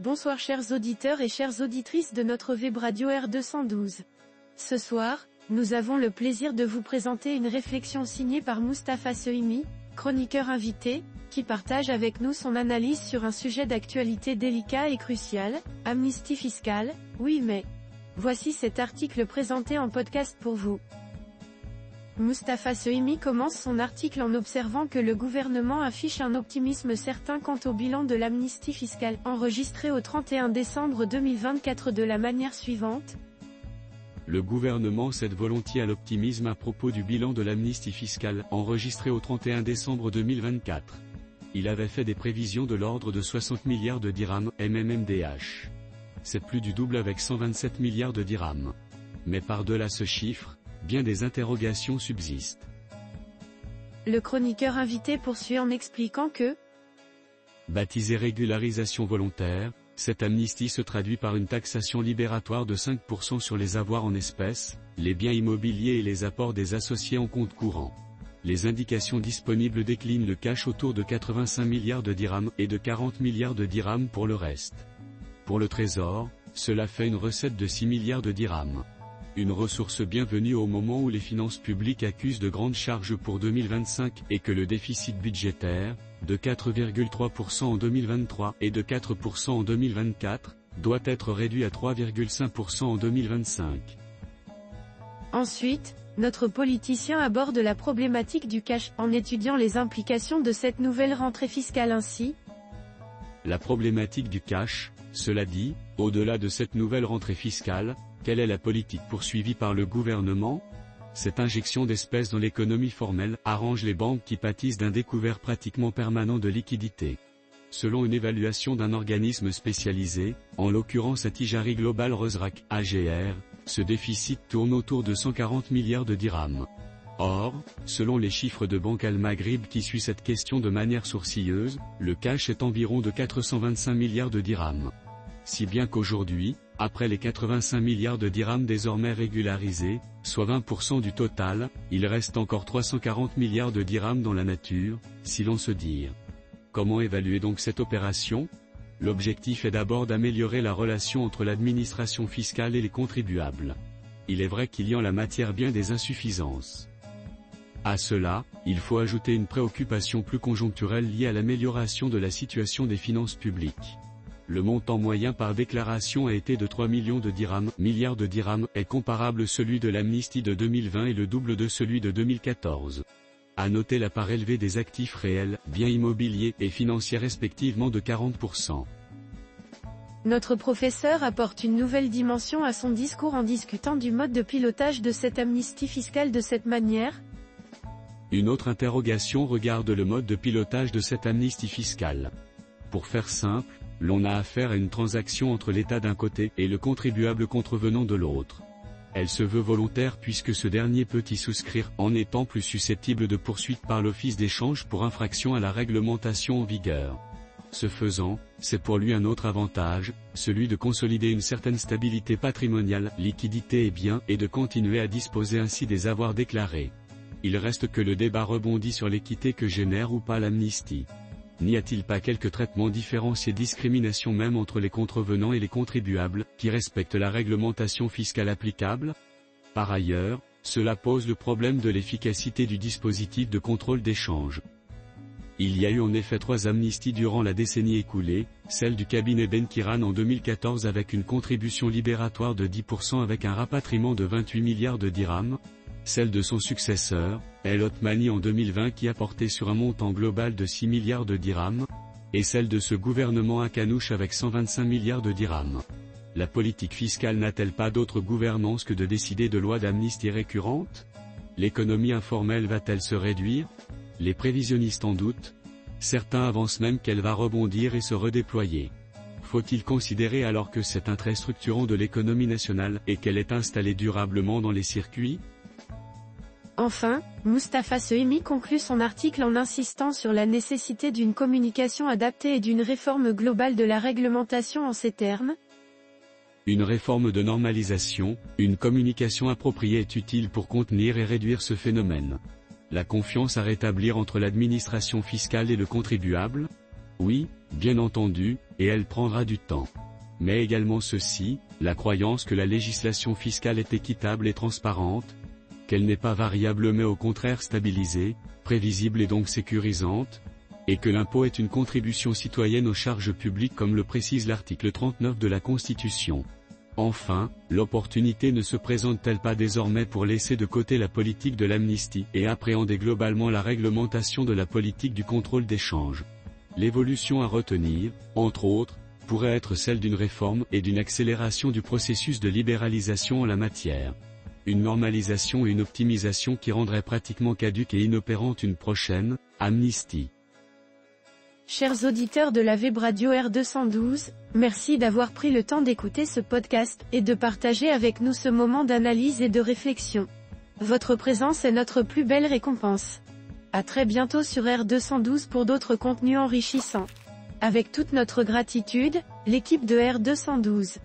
Bonsoir chers auditeurs et chères auditrices de notre web radio R212. Ce soir, nous avons le plaisir de vous présenter une réflexion signée par Moustapha Sehimi, chroniqueur invité, qui partage avec nous son analyse sur un sujet d'actualité délicat et crucial, amnistie fiscale, oui mais. Voici cet article présenté en podcast pour vous. Moustapha Sehimi commence son article en observant que le gouvernement affiche un optimisme certain quant au bilan de l'amnistie fiscale, enregistré au 31 décembre 2024 de la manière suivante. Le gouvernement cède volontiers à l'optimisme à propos du bilan de l'amnistie fiscale, enregistré au 31 décembre 2024. Il avait fait des prévisions de l'ordre de 60 milliards de dirhams, MMMDH. C'est plus du double avec 127 milliards de dirhams. Mais par-delà ce chiffre, bien des interrogations subsistent. Le chroniqueur invité poursuit en expliquant que, baptisée régularisation volontaire, cette amnistie se traduit par une taxation libératoire de 5% sur les avoirs en espèces, les biens immobiliers et les apports des associés en compte courant. Les indications disponibles déclinent le cash autour de 85 milliards de dirhams et de 40 milliards de dirhams pour le reste. Pour le Trésor, cela fait une recette de 6 milliards de dirhams. Une ressource bienvenue au moment où les finances publiques accusent de grandes charges pour 2025 et que le déficit budgétaire, de 4,3% en 2023 et de 4% en 2024, doit être réduit à 3,5% en 2025. Ensuite, notre politicien aborde la problématique du cash, en étudiant les implications de cette nouvelle rentrée fiscale ainsi. La problématique du cash, cela dit, au-delà de cette nouvelle rentrée fiscale, quelle est la politique poursuivie par le gouvernement ? Cette injection d'espèces dans l'économie formelle arrange les banques qui pâtissent d'un découvert pratiquement permanent de liquidités. Selon une évaluation d'un organisme spécialisé, en l'occurrence Attijari Global Ruzrak, AGR, ce déficit tourne autour de 140 milliards de dirhams. Or, selon les chiffres de Banque Al Maghrib qui suit cette question de manière sourcilleuse, le cash est environ de 425 milliards de dirhams. Si bien qu'aujourd'hui, après les 85 milliards de dirhams désormais régularisés, soit 20% du total, il reste encore 340 milliards de dirhams dans la nature, si l'on se dit. Comment évaluer donc cette opération ? L'objectif est d'abord d'améliorer la relation entre l'administration fiscale et les contribuables. Il est vrai qu'il y a en la matière bien des insuffisances. À cela, il faut ajouter une préoccupation plus conjoncturelle liée à l'amélioration de la situation des finances publiques. Le montant moyen par déclaration a été de 3 millions de dirhams, milliards de dirhams, est comparable à celui de l'amnistie de 2020 et le double de celui de 2014. À noter la part élevée des actifs réels, biens immobiliers et financiers respectivement de 40%. Notre professeur apporte une nouvelle dimension à son discours en discutant du mode de pilotage de cette amnistie fiscale de cette manière. Une autre interrogation regarde le mode de pilotage de cette amnistie fiscale. Pour faire simple, l'on a affaire à une transaction entre l'État d'un côté et le contribuable contrevenant de l'autre. Elle se veut volontaire puisque ce dernier peut y souscrire en étant plus susceptible de poursuite par l'office d'échange pour infraction à la réglementation en vigueur. Ce faisant, c'est pour lui un autre avantage, celui de consolider une certaine stabilité patrimoniale, liquidité et biens, et de continuer à disposer ainsi des avoirs déclarés. Il reste que le débat rebondit sur l'équité que génère ou pas l'amnistie. N'y a-t-il pas quelques traitements différenciés, discrimination même entre les contrevenants et les contribuables, qui respectent la réglementation fiscale applicable ? Par ailleurs, cela pose le problème de l'efficacité du dispositif de contrôle d'échange. Il y a eu en effet 3 amnisties durant la décennie écoulée, celle du cabinet Benkiran en 2014 avec une contribution libératoire de 10% avec un rapatriement de 28 milliards de dirhams, celle de son successeur, El Othmani en 2020 qui a porté sur un montant global de 6 milliards de dirhams, et celle de ce gouvernement Hakanouch avec 125 milliards de dirhams. La politique fiscale n'a-t-elle pas d'autre gouvernance que de décider de lois d'amnistie récurrentes ? L'économie informelle va-t-elle se réduire ? Les prévisionnistes en doutent. Certains avancent même qu'elle va rebondir et se redéployer. Faut-il considérer alors que c'est un trait structurant de l'économie nationale et qu'elle est installée durablement dans les circuits ? Enfin, Moustapha Sehimi conclut son article en insistant sur la nécessité d'une communication adaptée et d'une réforme globale de la réglementation en ces termes. Une réforme de normalisation, une communication appropriée est utile pour contenir et réduire ce phénomène. La confiance à rétablir entre l'administration fiscale et le contribuable ? Oui, bien entendu, et elle prendra du temps. Mais également ceci, la croyance que la législation fiscale est équitable et transparente, qu'elle n'est pas variable mais au contraire stabilisée, prévisible et donc sécurisante, et que l'impôt est une contribution citoyenne aux charges publiques comme le précise l'article 39 de la Constitution. Enfin, l'opportunité ne se présente-t-elle pas désormais pour laisser de côté la politique de l'amnistie et appréhender globalement la réglementation de la politique du contrôle des changes? L'évolution à retenir, entre autres, pourrait être celle d'une réforme et d'une accélération du processus de libéralisation en la matière. Une normalisation et une optimisation qui rendraient pratiquement caduque et inopérante une prochaine amnistie. Chers auditeurs de la Web Radio R212, merci d'avoir pris le temps d'écouter ce podcast et de partager avec nous ce moment d'analyse et de réflexion. Votre présence est notre plus belle récompense. À très bientôt sur R212 pour d'autres contenus enrichissants. Avec toute notre gratitude, l'équipe de R212.